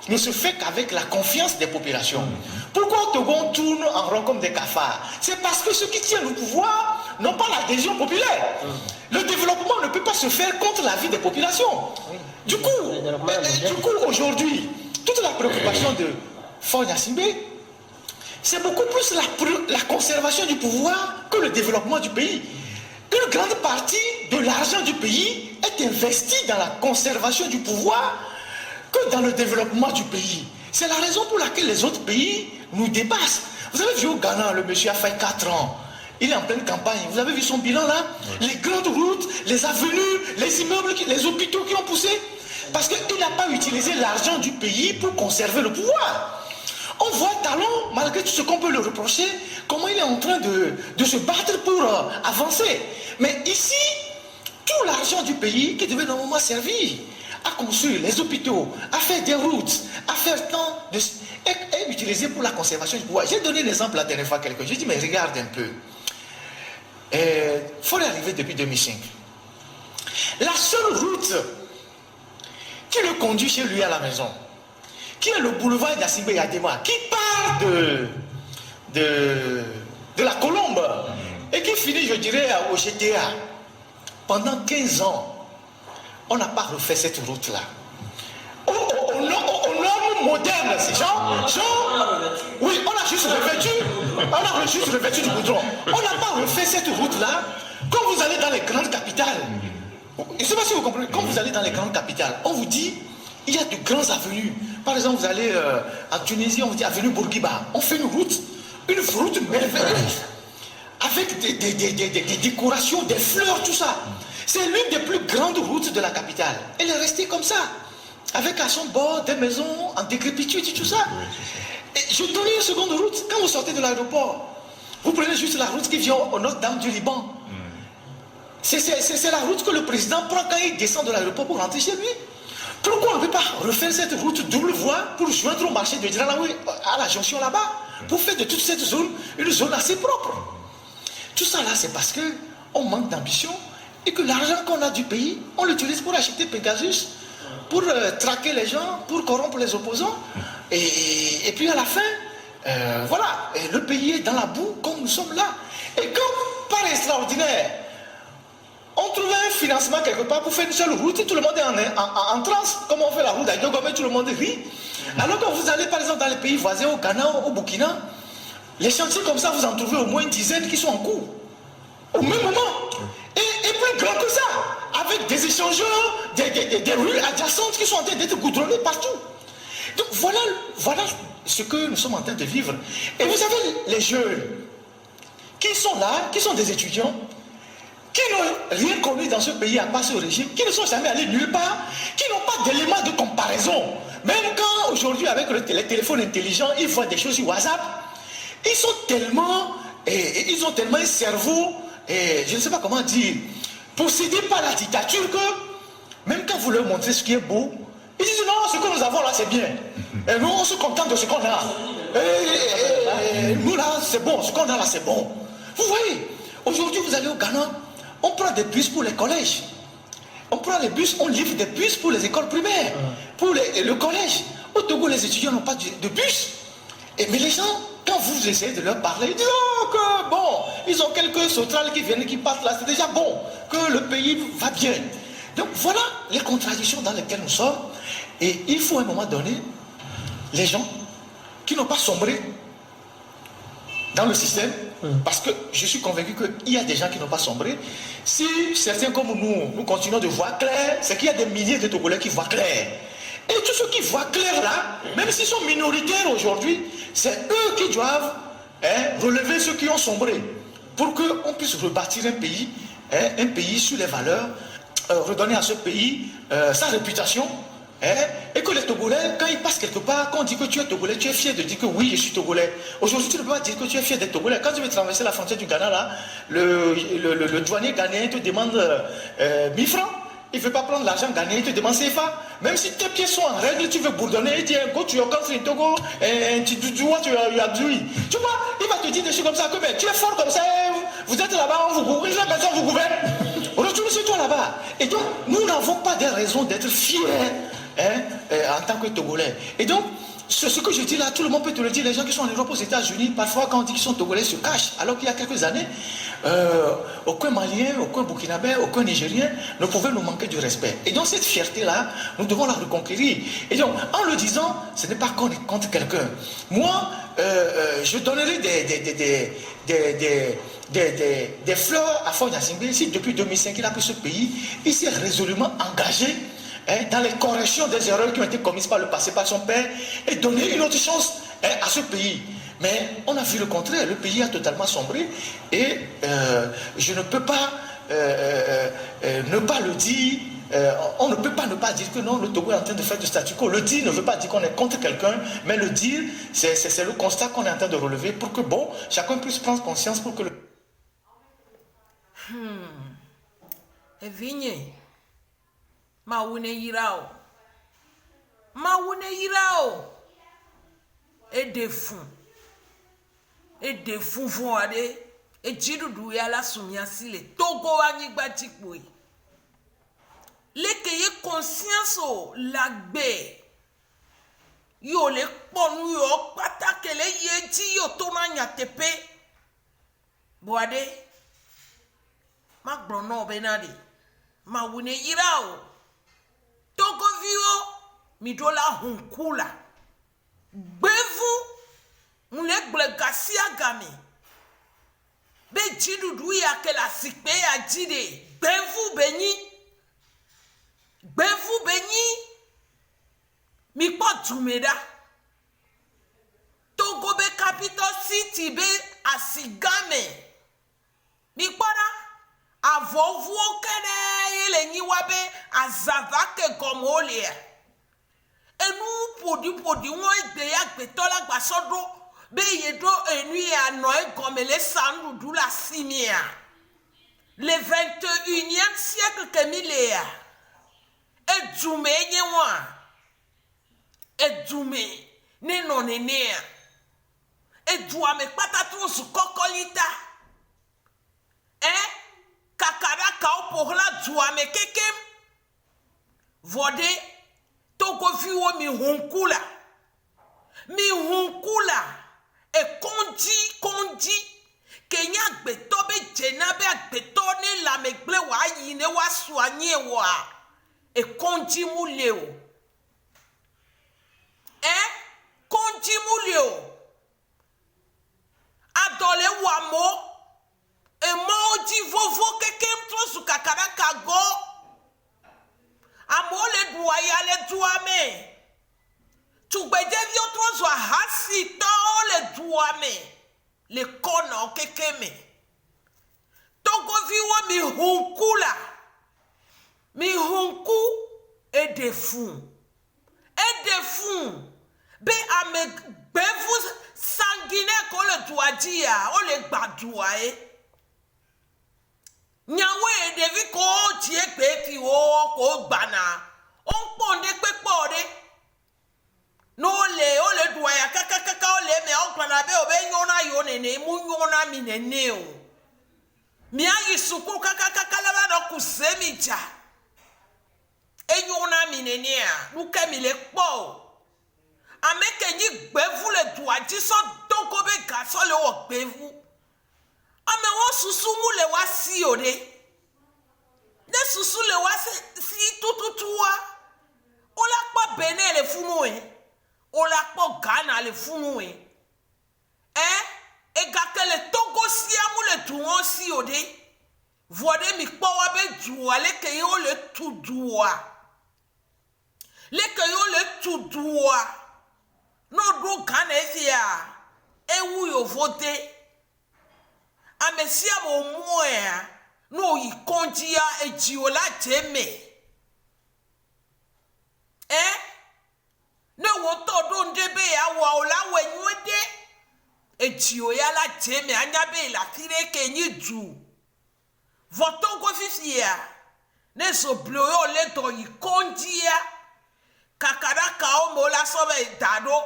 ne se fait qu'avec la confiance des populations. Pourquoi au Togo on tourne en rond comme des cafards? C'est parce que ceux qui tiennent le pouvoir n'ont pas l'adhésion populaire. Le développement ne peut pas se faire contre l'avis des populations. Du coup, aujourd'hui, toute la préoccupation de Faure Gnassingbé, c'est beaucoup plus la conservation du pouvoir que le développement du pays. Une grande partie de l'argent du pays est investie dans la conservation du pouvoir que dans le développement du pays. C'est la raison pour laquelle les autres pays nous dépassent. Vous avez vu au Ghana, le monsieur a fait 4 ans. Il est en pleine campagne. Vous avez vu son bilan là? Les grandes routes, les avenues, les immeubles, les hôpitaux qui ont poussé. Parce qu'il n'a pas utilisé l'argent du pays pour conserver le pouvoir. On voit Talon, malgré tout ce qu'on peut le reprocher, comment il est en train de se battre pour avancer. Mais ici, tout l'argent du pays qui devait normalement servir à construire les hôpitaux, à faire des routes, à faire tant de... est utilisé pour la conservation du pouvoir. J'ai donné l'exemple la dernière fois à quelqu'un. J'ai dit, mais regarde un peu. Faure est arrivé depuis 2005. La seule route qui le conduit chez lui à la maison, qui est le boulevard Gnassingbé Yadema, qui part de la Colombe et qui finit, je dirais, au GTA. Pendant 15 ans, on n'a pas refait cette route-là. Aux normes modernes, ces gens, oui, on a juste revêtu du goudron. On n'a pas refait cette route-là. Quand vous allez dans les grandes capitales, je ne sais pas si vous comprenez, quand vous allez dans les grandes capitales, on vous dit, il y a de grandes avenues. Par exemple, vous allez en Tunisie, on vous dit avenue Bourguiba. On fait une route merveilleuse, avec des décorations, des fleurs, tout ça. C'est l'une des plus grandes routes de la capitale. Elle est restée comme ça, avec à son bord des maisons en décrépitude et tout ça. Et je donne une seconde route. Quand vous sortez de l'aéroport, vous prenez juste la route qui vient au Notre-Dame du Liban. C'est la route que le président prend quand il descend de l'aéroport pour rentrer chez lui. Pourquoi on ne peut pas refaire cette route double voie pour joindre au marché de Djiralaoui à la jonction là-bas, pour faire de toute cette zone une zone assez propre? Tout ça là, c'est parce qu'on manque d'ambition et que l'argent qu'on a du pays, on l'utilise pour acheter Pegasus, pour traquer les gens, pour corrompre les opposants. Et puis à la fin, voilà, et le pays est dans la boue comme nous sommes là. Et quand, par extraordinaire, on trouvait un financement quelque part pour faire une seule route, tout le monde est en transe, comme on fait la route à Yogomé, tout le monde rit. Alors que vous allez par exemple dans les pays voisins, au Ghana, au Burkina, les chantiers comme ça, vous en trouvez au moins une dizaine qui sont en cours. Au même moment. Et plus grand que ça, avec des échangeurs, des rues adjacentes qui sont en train d'être goudronnées partout. Donc voilà ce que nous sommes en train de vivre. Et vous avez les jeunes qui sont là, qui sont des étudiants, qui n'ont rien connu dans ce pays à part ce régime, qui ne sont jamais allés nulle part, qui n'ont pas d'éléments de comparaison. Même quand aujourd'hui avec les téléphones intelligents, ils voient des choses sur WhatsApp, ils ont tellement un cerveau, je ne sais pas comment dire, possédé par la dictature que même quand vous leur montrez ce qui est beau, ils disent non, ce que nous avons là c'est bien. Et nous on se contente de ce qu'on a. Nous là c'est bon, ce qu'on a là c'est bon. Vous voyez, aujourd'hui vous allez au Ghana, on prend des bus pour les collèges. On prend les bus, on livre des bus pour les écoles primaires, pour le collège. Au Togo, les étudiants n'ont pas de bus. Mais les gens, quand vous essayez de leur parler, ils disent oh, que bon, ils ont quelques sauterelles qui viennent, qui partent là, c'est déjà bon, que le pays va bien. Donc voilà les contradictions dans lesquelles nous sommes. Et il faut à un moment donné, les gens qui n'ont pas sombré dans le système, parce que je suis convaincu qu'il y a des gens qui n'ont pas sombré. Si certains comme nous continuons de voir clair, c'est qu'il y a des milliers de Togolais qui voient clair. Et tous ceux qui voient clair là, même s'ils sont minoritaires aujourd'hui, c'est eux qui doivent relever ceux qui ont sombré, pour qu'on puisse rebâtir un pays sur les valeurs, redonner à ce pays sa réputation. Et que les Togolais, quand ils passent quelque part, quand on dit que tu es Togolais, tu es fier de dire que oui, je suis Togolais. Aujourd'hui, tu ne peux pas dire que tu es fier d'être Togolais. Quand tu veux traverser la frontière du Ghana, là, le douanier ghanéen te demande 1000 francs. Il ne veut pas prendre l'argent ghanéen, il te demande CFA. Même si tes pieds sont en règle, tu veux bourdonner, il dit go to your country in Togo, and tu do what you are doing. Tu vois, il va te dire des choses comme ça, que mais tu es fort comme ça, vous êtes là-bas, une personne vous gouverne. Retourne sur toi là-bas. Et donc, nous n'avons pas de raison d'être fiers en tant que Togolais. Et donc, ce que je dis là, tout le monde peut te le dire. Les gens qui sont en Europe, aux États-Unis, parfois quand on dit qu'ils sont Togolais, se cachent. Alors qu'il y a quelques années, aucun Malien, aucun Burkinabé, aucun Nigérien ne pouvait nous manquer du respect. Et donc cette fierté-là, nous devons la reconquérir. Et donc, en le disant, ce n'est pas qu'on est contre quelqu'un. Moi, je donnerai des fleurs à Faure Gnassingbé. Si depuis 2005 il a pris ce pays, il s'est résolument engagé dans les corrections des erreurs qui ont été commises par le passé par son père et donner une autre chance à ce pays. Mais on a vu le contraire, le pays a totalement sombré et je ne peux pas ne pas le dire. On ne peut pas ne pas dire que non, le Togo est en train de faire du statu quo. Le dire ne veut pas dire qu'on est contre quelqu'un, mais le dire, c'est le constat qu'on est en train de relever pour que, bon, chacun puisse prendre conscience pour que le... Evinye, mawune yirao, et des fous vont aller, et Djidoudou ya la soumia si les Togo anigbatikwe. Les keye conscience o lagbe, yo le ponu yo patakele yeti yo tona nyatepe, boade, ma brono benade, ma wune yirao, Togo vio, midola hunkula, bevu, mule glegasia game, be Djidoudou ya ke la sikpe ya jide, bevu benyi, mi pot tumeda, Togo be capital city be asigame, mi para, avovuo kene yele nyiwabe azavake gomolia, enu podi won egbe ya gbetola gbasodo, be yedo enu ya noe gomele sandu la simia. Le 21e siècle que milléa, Edoume nyewa, Edoume ne non enea, Edouame patatou su kokolita, kakaraka pour la douame kekem, vode, Togo viwo mi hunkula, e kondi, Kenya gbeto be jenabe gbeto ne la megle wa yine wa soigner wa e konji muleo konji muleo adole wa mo e moji vovo kekem tro su kakara kago amole duwa ya le duame tugbeje vio tro su hasi to le duame le kono kekeme Togo viwo mi hunku et des fous be ame bevu sanguinaire ko le douadia o le gbadua nyawe devi ko tie pe fi o ko gbana on ponde pe pore no le dua ya kaka o le me o gbana be o be nyona yo nene mu nyona mi nene o mi ayi suku kaka la ba do kusemija e nyona mi nene a nuka mi le po ameke ni gbevu le dua ji so Togo be ga so le o gbevu ame wo susu mu le wa si o de susu le wa si tututua o la pa Benin le funu o la po Ghana le funu e gake le Togo si amu le duon si o de vode mi po wa be duwa le ke yo le tudua no do Ghana ya ewu yo vote amesia mo moya no yi konjia ejiola teme ne wo to do ndebe ya wa ola wenwede ejioya la teme anya be la tire kenyi du voto go fifia ne so bloyo le to yi konjia kakaraka o mo la so be dado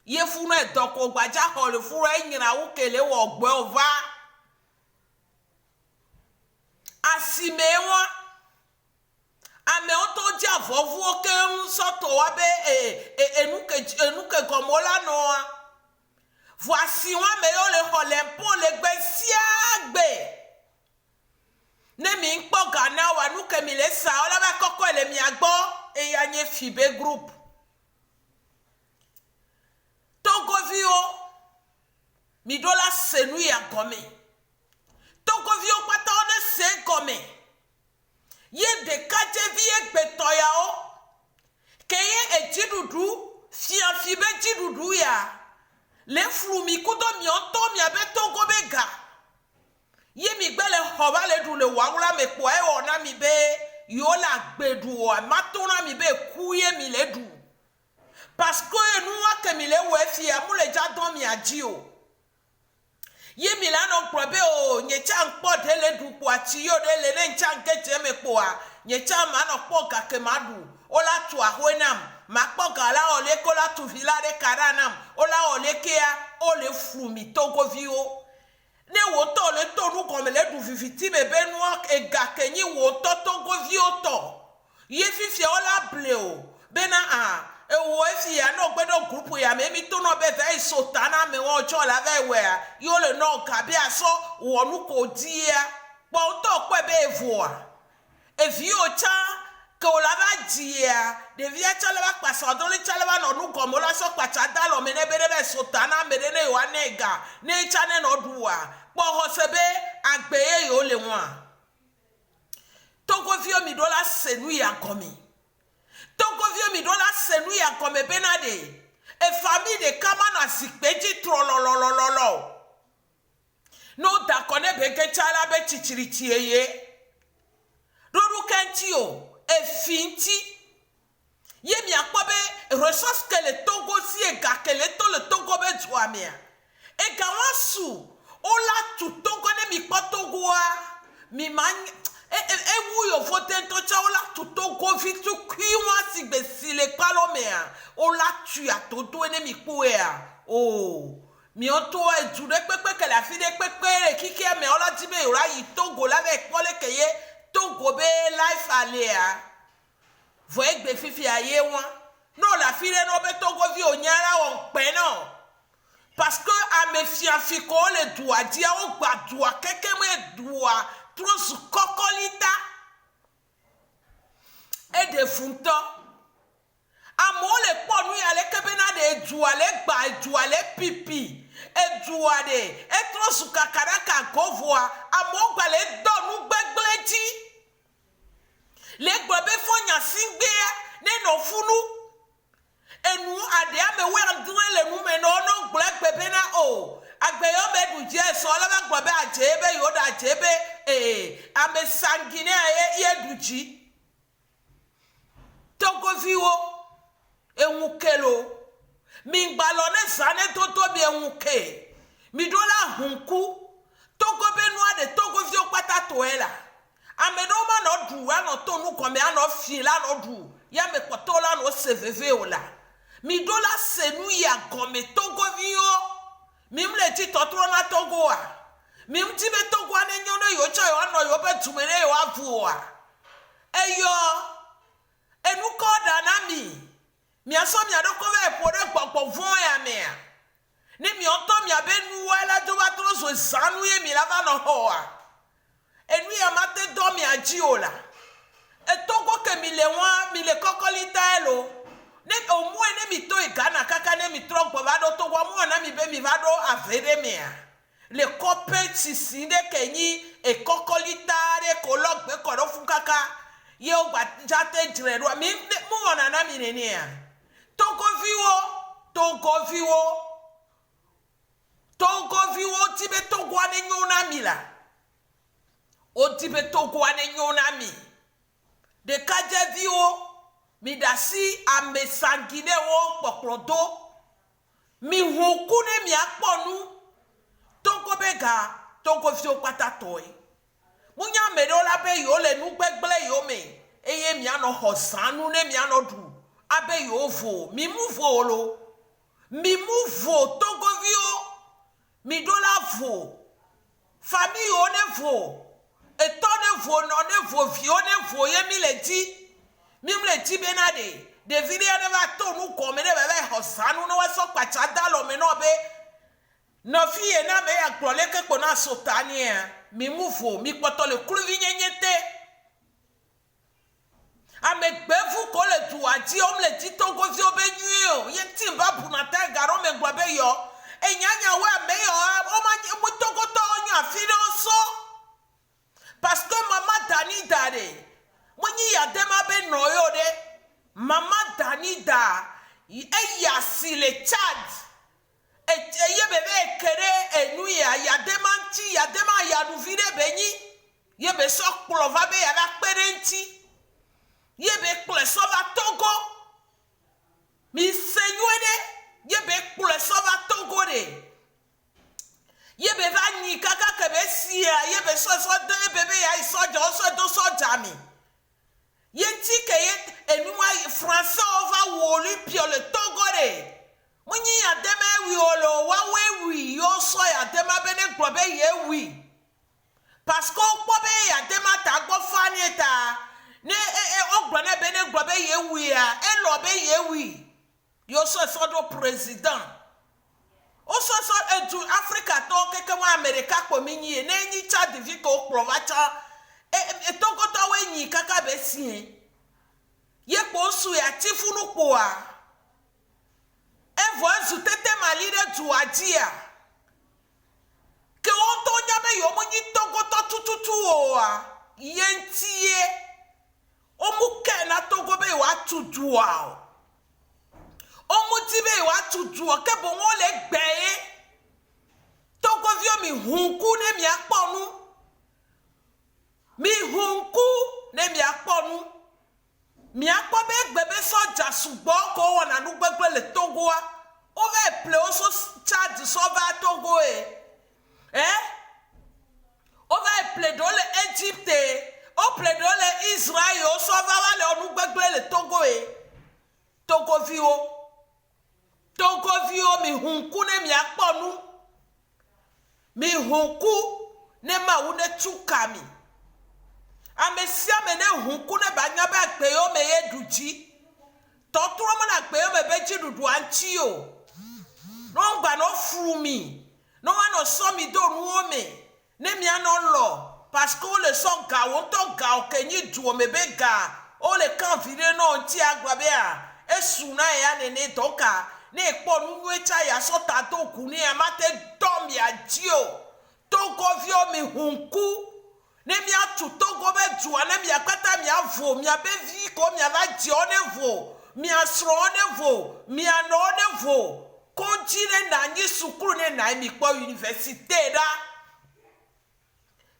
ye funu edoko gbaja ho le furu enyira wo kele wo gbe ova asimewa ame oto dia vovu ke nsoto wa be enuke gomola noa voici wa me yo le holempo le gbe siagbe ne mi npo Ghana wa nuke mi le sa ola ba koko le mi agbo e ya nye fibe group Togo vio mi dola senu ya gome Togo vio pata one se gome ye de kaje vie gbeto ya o ke ye ejidudu fian fibe jidudu ya le flumi kudo mi onto mi abe Togo bega ye mi gbele hoba le du le wawula me po e ona mi be yo la gbedu o matona mi be kuye mi le du parce que nous wa ke mi le we fi amu le jadon mi aji o ye mi la no probe o nye cha npo de le du po ati yo de le ne ncha nkeje me po a nye cha ma no po ka ke madu o la tu ahwenam ma po ga la o le ko la tu vila de karanam o la o le ke a o le flumi Togo vi o ne wo to le to nu ko me le du viviti bebe nu e ga kenyi wo to Togo vi o to ye fifi o la ble o bena a e wo fi ya no gbedo group ya me mi to no be ve sotana me won cho la ve we yo le no ka bi aso wo nu ko dia po to pe be vo e vi o cha ke o la va dia de vi a cha la ba paso do le cha la ba no nu ko mo la so pa cha da lo me ne be sotana me ne wa nega ne cha ne no duwa po ho sebe agbe yo le won Togo vi o mi do la senu ya komi Togo vio mi dola senu ya kome benade e famille de kamana sikpeji trololololo no da kone beke chala be chichiriti eye dodu kenti o e finti ye mi akpobe ressource que le Togo si e ga que le Togo be tuamia e ga wasu o la tu Togo ne mi Togo a mi man wu yo vote to cha ola tu Togo vi tu kwiwa si be si le palomea ola tu ya to do ene mi po e a o mi o to e ju de pepe ke la fi de pepe re kiki me ola ti be ora yi Togo la ve pole ke ye Togo be life alea vo egbe fifi aye won no la fi re no be Togo vi o nyara on pe no parce que a me fiafi ko le doa dia o gbadua keke me doa Trous kokolita et de funto amole ponu ya le kebena de juale gba juale pipi e juade e trous kakaraka govoa amogba le donu gbegbleti le gbobe fonya singbe ne no funu enu ade ame we andre le nu me no gbegbe na o agbeyo be du je so la ba gbobe ajebe yo da ajebe ame sangine ye duji Togo viwo enwukelo mi gbalone sane toto bi enwuke mi dola hunku Togo benua de Togo vio pata toela ame no ma no du ano tonu kome ano fila no du ya me potola no seveve ola mi dola senu ya gome Togo vio mi mle ti totro na Togo a mi mtibe Togo ane nyono yo cha yo no yo be tumene yo avuwa eyo enuko da na mi aso mi adoko ve pore gbogbo fun ya me a ni mi onto mi abenu wa la jo ba tro so sanu ye mi la ba no ho a enu ya mate do mi ajiola e Togo ke mi le wan mi le kokolita elo ne o mu ene mi to igana kaka ne mi tro gbo ba do Togo mu na mi be mi ba do avere me a le copé sisinde kenyi e kokolitare kologbe koro funkaka ye o gba jate jredo mi mu ona na mi nene ya Togo viwo tibe Togo ane nyona mila o tibe Togo ane nyona mi de kaje viwo mi dasi ame sangine wo pokrodo mi hukune mi akponu Togo bega Togo vio pata toy munya medola be yo le nu gbegble yo me eye mi ano hosanu ne mi ano du abe yo vo mi mu vo lo mi mu vo Togo vio mi dola vo famille on ne vo et ton ne vo non ne vo vi on ne vo ye mi le di mimle ti benade de video ne va to nu ko me ne be hosanu no waso pacha dalo me no be no fie na be aklole ke ko na sotania mi mufo mi poto le kruvi nyenyete ame gbevu ko le tu ati om le ti to go fi obenyu o ye ti ba bu na ta garo me gba be yo enyanya wa me yo o ma mo to go to onya fi no so parce que mama dani dare monyi ya dema be no yo de mama dani da eya si le Chad ye bebe kere enu ya dema nti ya dema ya du vide benyi ye be so klova be ya ba perenti ye be kple so va Togo mi senyuede ye be kple so va Togo de ye be va ni kaka ke be sia ye be so de bebe ya so do so jami ye ti ke ye enuma français ova woli pio le Togo de munyi ya dema wi olo wa we yo so ya dema bene gbo be ye wi parce que gbo be ya dema ta gbo fani ta ne ogbana bene gbo be ye wi a elo be ye wi yo so do president o so etu Africa to keke wa America ko minyi na enyi Chad vi ko provacha Togo to we nyi kaka be sie ye ko su ya tifunu po a evo azu tete malire tu adia ke on to nya be yo monyi Togo to tututu o a yentie o mu ke na Togo be wa tutu a o mu ti be wa tutu o ke bo won le gbeye Togo vio mi hunku ne mi aponu mi hunku ne mi aponu mi akpo be gbebe soja sugbo ko wona nu gbegbe le Togo a o ve ple o so Chad so va Togo o va ple do le Egypte o ple do le Israel o so va le onu gbegbe le Togo Togo vio mi hunku ne mi akponu mi hunku ne ma wu ne tukami amesia me ne hunku ne banya ba gbe yo me ye duji to turo mo na gbe yo me be ji dudu anchi o no gba no fru mi no wa no so mi do nu o me ne mi ano lo parce que o le so ga wo to ga o kenyi du o me be ga o le kan vire no ti agba be a esu na ya ne to ka ne po nu echa ya so ta to ku ni e mate dom ya ji o Togo vio mi hunku ne mi atu Togo be duwa ne mi akata mi avo mi abevi ko mi alaji onevo mi asro onevo mi ano onevo konjine na nyi sukuru ne na mi po université da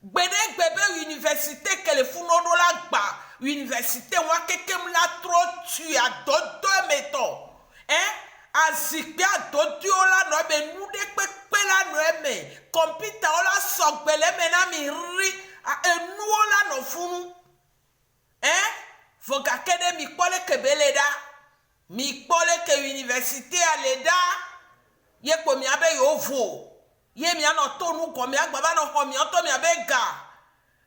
gbede université kele funo no la gba université wa kekem la tro tu a dodo meto azikpe adodi ola no be nu de pepe la no eme computer ola sogbele me na mi ri enu ola no funu foga kede mi pole kebele da mi pole ke université ale da ye ko mi abe yo vo ye mi ano tonu ko mi agbaba no ho mi to mi abe ga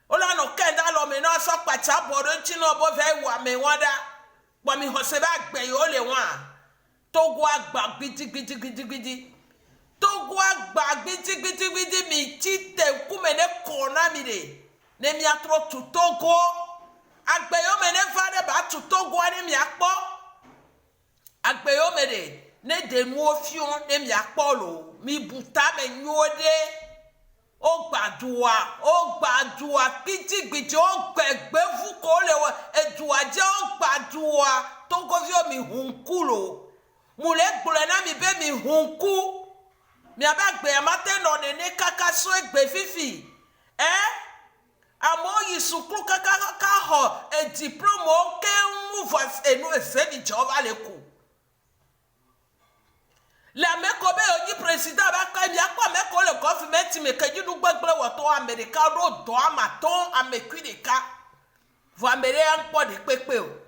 ola no kenda lo me no so pacha bodo nchi no bo ve wa me wada bo mi ho se ba gbe yo le wa Togo agba gbidi Togo agba gbidi mi chite kume ne kona mi de ne mi atro tu Togo agbe yo me ne fade ba tu Togo ne mi akpo agbe yo me de nu ofion ne mi akpo lo mi buta me nyode o gbadua gbidi o gbegbe fu ko le wa edua je o gbadua Togo vio mi hunkulo mule gbole na mi be mi hunku mi abagbe amate no ne kaka so egbe fifi amo yi sukru kaka ho e diploma o ke move enu ese di Jehova le ku la me ko be oji president ba ka mi akwa me ko le government me ke jinu gbegble wo to America ro do amaton amekwideka vo America npo de pepe o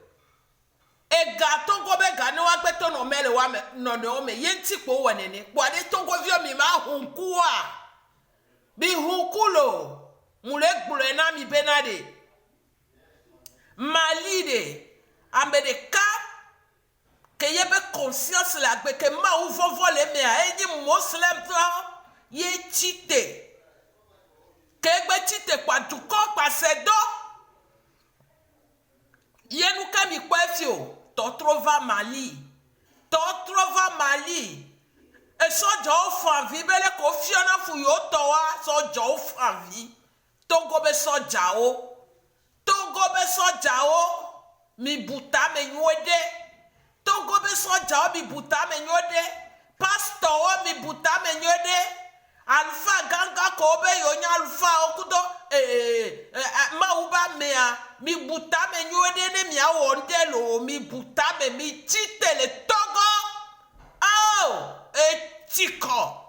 ega Togo be ga ni wa gbe to no mele wa me no no me yenti po wanene po ade Togo vio mi ma hunku a bi hunkulo mule gbure na mi benade Mali de Amerika que yebe conscience la que ma ou vovo le me a eni muslim to ye chite que gbe chite kwa duko kwa sedo ye nu ka mi kwa fio to trova Mali e so jo fa vi bele ko fio na fu yo to wa so jo fa vi Togo be so jao mi buta me nyode Togo be so jao mi buta me nyode pastor o mi buta me nyode alfa ganga ko be yo nya alfa okudo ma uba mea mi buta me nyode ne mi awondelo mi buta me mi titele Togo oh etiko